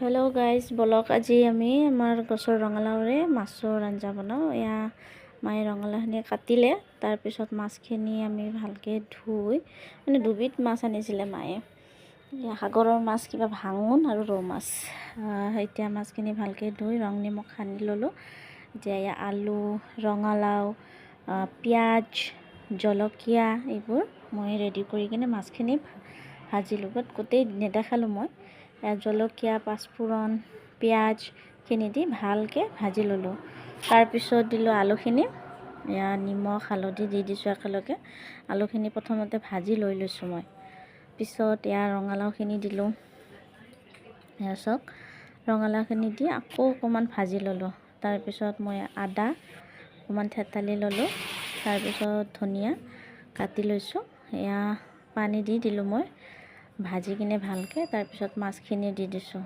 Hello' guys, বলক আজি আমি আমাৰ গছৰ ৰঙালাওৰে মাছৰ আঞ্জা বনাওঁ। এয়া মায়ে ৰঙালাওখিনি কাটিলে, তাৰপিছত মাছখিনি আমি ভালকৈ ধুই দুবিধ মাছ আনিছিলে মায়ে। সাগৰৰ মাছ, কিবা ভাঙোন আৰু ৰৌ মাছ। এতিয়া মাছখিনি ভালকৈ ধুই ৰং নিমখ সানি ল'লোঁ। এতিয়া এয়া আলু, ৰঙালাও, পিঁয়াজ, জলকীয়া এইবোৰ মই ৰেডি কৰি কিনে মাছখিনি ভাজিলোঁ। বাট গোটেই নেদেখালোঁ মই। জলকীয়া, পাঁচফোৰণ, পিঁয়াজখিনি দি ভালকৈ ভাজি ল'লোঁ। তাৰপিছত দিলোঁ আলুখিনি। এয়া নিমখ হালধি দি দিছোঁ একেলগে। আলুখিনি প্ৰথমতে ভাজি লৈছোঁ মই। পিছত এয়া ৰঙালাওখিনি দিলোঁ। এয়া চাওক, ৰঙালাওখিনি দি আকৌ অকণমান ভাজি ল'লোঁ। তাৰপিছত মই আদা অকণমান থেতালি ল'লোঁ। তাৰপিছত ধনিয়া কাটি লৈছোঁ। এয়া পানী দি দিলোঁ মই ভাজি কিনে ভালকৈ। তাৰপিছত মাছখিনি দি দিছোঁ।